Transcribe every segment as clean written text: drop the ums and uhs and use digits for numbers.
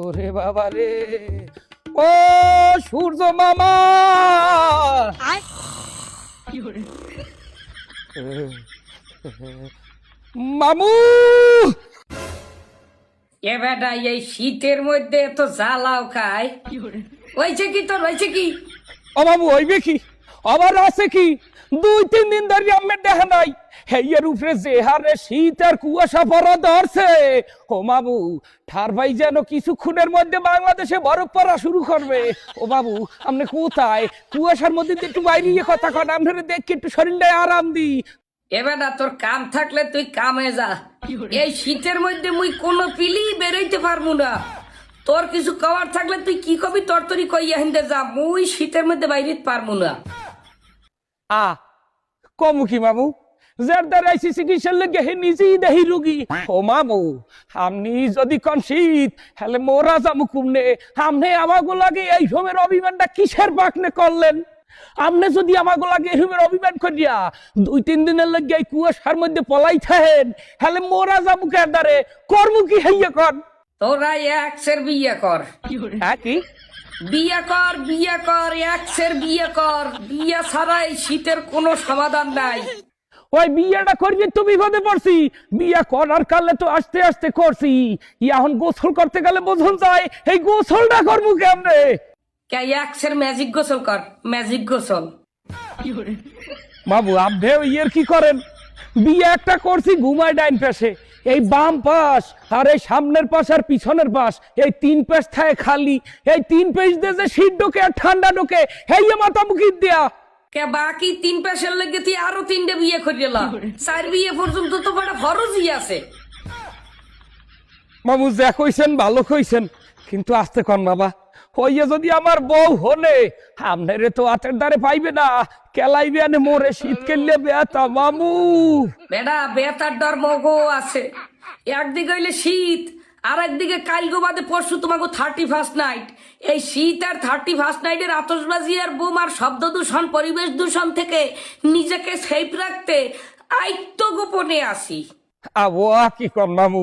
ওরে বাবা রে, ও সূর্য মামা, মামু। এ বেটা এই শীতের মধ্যে তো জ্বালাও খায়। হয়েছে কি তোর, হয়েছে কি? ও মামু হইবে কি, আবার আছে কি? 2-3 দিন ধরে আমার দেখা নাই, হেইয়ের উপরে যে হারে শীত আর কুয়াশা পড়া ধরছে। ও মামু, ঠার ভাই যেন কিছুক্ষণের মধ্যে বাংলাদেশে বরফ পড়া শুরু করবে। ও বাবু, আপনি কোথায়? কুয়াশার মধ্যে দিয়ে একটু বাইরে গিয়ে কথা কন, আপনারা দেখি একটু শরীরটায় আরাম দি। এ বেটা তোর কাম থাকলে তুই কামে যা। এই শীতের মধ্যে মুই কোনো পিলি বেরোইতে পারবো না। তোর কিছু কভার থাকলে তুই কি কবি তরতরি কইয়া হিন্দে যা, মুই শীতের মধ্যে বাইরে পারবো না। কমু কি মামু, যার দ্বারা চিকিৎসার লেগে হে নিজেই দেহি রোগী। ও মামু, আপনি যদি কন শীত, হলে মোরা যাবো কুমনে। আপনি আমাগো লাগে এই সময়ের অভিমানটা কিসের বাকনে করলেন? আপনি যদি আমাগো লাগে এই সময়ের অভিমান করিয়া 2-3 দিনের লেগে এই কুয়াশার মধ্যে পলাই থাকেন, হলে মোরা যাবো কে দ্বারে কর্ম কি হইয়া কন? তোরা একসের বিয়ে কর। হ্যাঁ কি? বিয়ে কর, বিয়ে কর, একসের বিয়ে কর। বিয়ে ছাড়াই শীতের কোনো সমাধান নাই। ওই বিয়েটা করবি তো বিপদে পড়ছি। বিয়ে করার কালে তো আস্তে আস্তে করছি, এখন গোসল করতে গেলে বোঝন যায় এই গোসলটা করবো কেমনে? কে একসের ম্যাজিক গোসল কর, ম্যাজিক গোসল। বাবু আপনি ইয়ের কি করেন? বিয়ে একটা করছি ঘুমায় ডাইন পাশে, এই বাম পাশ আর এই সামনের পাশ আর পিছনের পাশ, এই 3 পাশ থাকে খালি। এই 3 পাশ দিয়ে যে শীত ঢোকে আর ঠান্ডা ঢোকে, হেই মাথা মুখি দেয়া। কে বাকি 3 পেশের লেগে তুই আরো 3টে বিয়ে করিলা। 4 বিয়ে পর্যন্ত তো বড় ফরজই আছে। বাবু যা কইছেন ভালো কইছেন, কিন্তু আস্তে কন বাবা। হইয়া যদি আমার বউ হলে, আপনারে তো হাতের দ্বারে পাইবে না, কেলাইবে আনে মোরে শীত কেললে বেতা মামু। বেটা বেতার ডর মগো আছে। একদিকে হইলে শীত, আর একদিকে কালগো বাদে পরশু তোমাকে 31st নাইট। এই শীত আর 31st নাইটের আতশবাজি আর বোম আর শব্দ দূষণ, পরিবেশ দূষণ থেকে নিজেকে সেফ রাখতে আইত্য গোপনে আসি। কি কন মামু,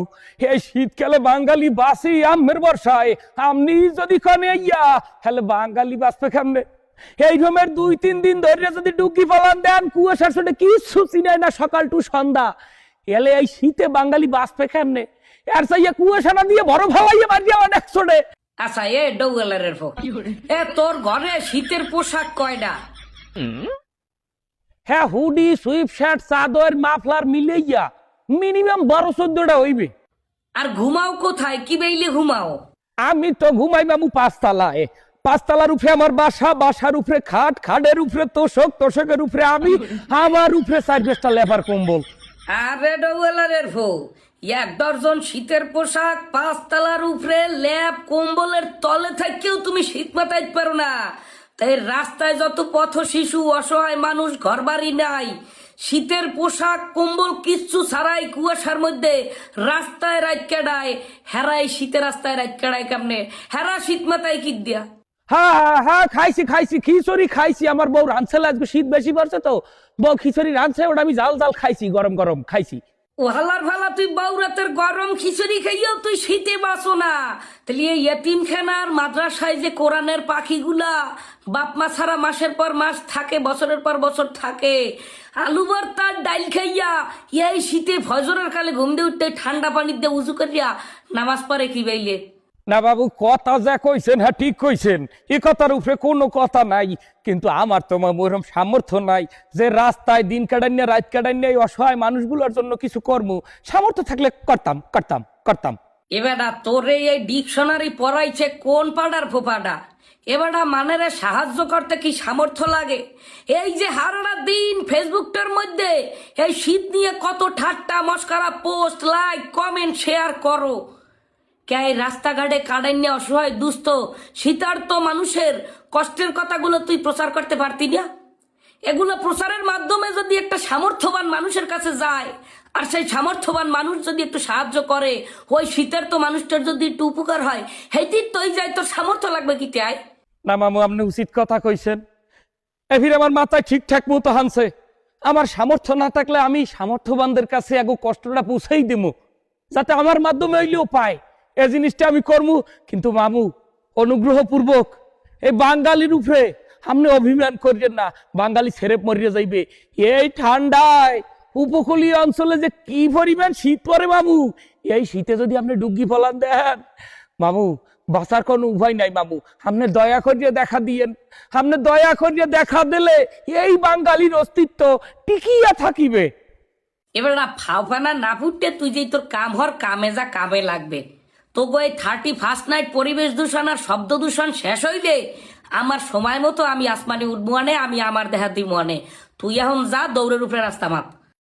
এই শীতকালে বাঙালি বাসি আমের বর্ষায়, আপনি যদি কনে ইয়া তাহলে বাঙালি বাঁচবে কেমনে? এই রকমের 2-3 দিন ধরে যদি ডুকি পালান দেন, কুয়াশার সাথে কিছু চিনায় না সকাল টু সন্ধ্যা, এলে এই শীতে বাঙালি বাঁচবে কেমনে? আর চাইয়া কুয়াশা না দিয়ে বড় ভাবাইয়া মারি আমার একশোটে। আচ্ছা এ ডৌগেলারের ফো, এ তোর ঘরে শীতের পোশাক কয়টা? হ্যাঁ, হুডি, সুইপ শার্ট, চাদর, মাফলার মিলাইয়া মিনিমাম 12-14টা হইবে। আর ঘুমাও কোথায়, কি বেইলে ঘুমাও? আমি তো ঘুমাই মামু 5 তলায়। 5 তলার উপরে আমার বাসা, বাসার উপরে খাট, খাটের উপরে তোষক, তোষকের উপরে আমি, আমার উপরে 4-5টা লেবার কম্বল। আরে ডৌগেলারের ফো, 1 ডজন শীতের পোশাক, 5 তলার উপরে ল্যাব কম্বলের তলে থাকেও তুমি শীত মাতাইতে পারো না। তাই রাস্তায় যত পথ শিশু, অসহায় মানুষ, ঘরবাড়ি নাই, শীতের পোশাক কম্বল কিচ্ছু ছাড়াই কুয়াশার মধ্যে রাস্তায় রাত কাটায়। হেরাই শীতের রাস্তায় রাত কাটায় কেমনে? হেরা শীত মাথায় কি দিয়া? হ্যাঁ খাইছি খিচুড়ি খাইছি। আমার বউ রাঁধছে, আজকে শীত বেশি পড়ছে তো বউ খিচুড়ি রাঁধছে, ওটা আমি জাল জাল খাইছি, গরম গরম খাইছি। ও হালার ভালা, তুই বউরাতের গরম খিচুড়ি খাইয়াও তুই শীতে বাঁচো না। তাহলে এই এতিমখানার মাদ্রাসায় যে কোরআনের পাখিগুলা বাপ মা ছাড়া মাসের পর মাস থাকে, বছরের পর বছর থাকে, আলু ভর্তার ডাইল খাইয়া এই শীতে ফজরের কালে ঘুম দিয়ে উঠতে ঠান্ডা পানির দিয়ে উজু করিয়া নামাজ পড়ে কি বাইলে? না বাবু, কথা যা কইছেন হ্যাঁ ঠিক কইছেন, এ কথার উপরে কোনো কথা নাই। কিন্তু আমার তো ওরকম সামর্থ্য নাই যে রাস্তায় দিন কাটাইনে রাত কাটাইনে এই অসহায় মানুষগুলোর জন্য কিছু কর্ম। সামর্থ্য থাকলে করতাম। এবারা তোরে এই ডিকশনারি পড়াইছে কোন পাড়ার ফোপাটা? এবারা মানেরে সাহায্য করতে কি সামর্থ্য লাগে? এই যে হারাটা দিন ফেসবুকটার মধ্যে এই শীত নিয়ে কত ঠাট্টা মস্করা, পোস্ট, লাইক, কমেন্ট, শেয়ার করো। কে রাস্তাঘাটে কাটাইনে অসহায় দুস্থ শীতার্ত মানুষের কষ্টের কথাগুলো তুই প্রচার করতে পারতি না? এগুলো প্রচারের মাধ্যমে যদি একটা সামর্থ্যবান মানুষের কাছে যায়, আর সেই সামর্থ্যবান মানুষ যদি একটু সাহায্য করে, ওই শীতের তো মানুষটার যদি একটু উপকার হয়, হেতির তো যায়, তোর সামর্থ্য লাগবে কি তাই? না মামু, আপনি উচিত কথা কইছেন। এফির আমার মাথায় ঠিকঠাক মতো হানছে। আমার সামর্থ্য না থাকলে আমি সামর্থ্যবানদের কাছে এগো কষ্টটা পৌঁছেই দেবো, যাতে আমার মাধ্যমে হইলেও পায়। এই জিনিসটা আমি করমু, কিন্তু মামু অনুগ্রহপূর্বক এই বাঙালির উপরে আপনি অভিমান করবেন না, বাঙালি ছেড়ে মরিয়ে যাইবে। এই ঠান্ডায় উপকূলীয় অঞ্চলে যে কি পরিমাণ শীত পড়ে মামু, এই শীতে যদি আপনি ডুগি ফলান দেন মামু, বাঁচার কোনো উপায় নাই মামু। আপনি দয়া করিয়ে দেখা দিয়েন, আপনি দয়া করিয়ে দেখা দিলে এই বাঙালির অস্তিত্ব টিকিয়া থাকিবে। এবার না ফাওফানা না ফুটতে তুই যেই তোর কাম হর কামে যা কামে লাগবে। তোগো এই 31st নাইট পরিবেশ দূষণ আর শব্দ দূষণ শেষ হইলে আমার সময় মতো আমি আসমানে উঠবো আনে, আমি আমার দেহা দিব আনে। তুই এখন যা, দৌড়ের উপরে রাস্তা মাপ।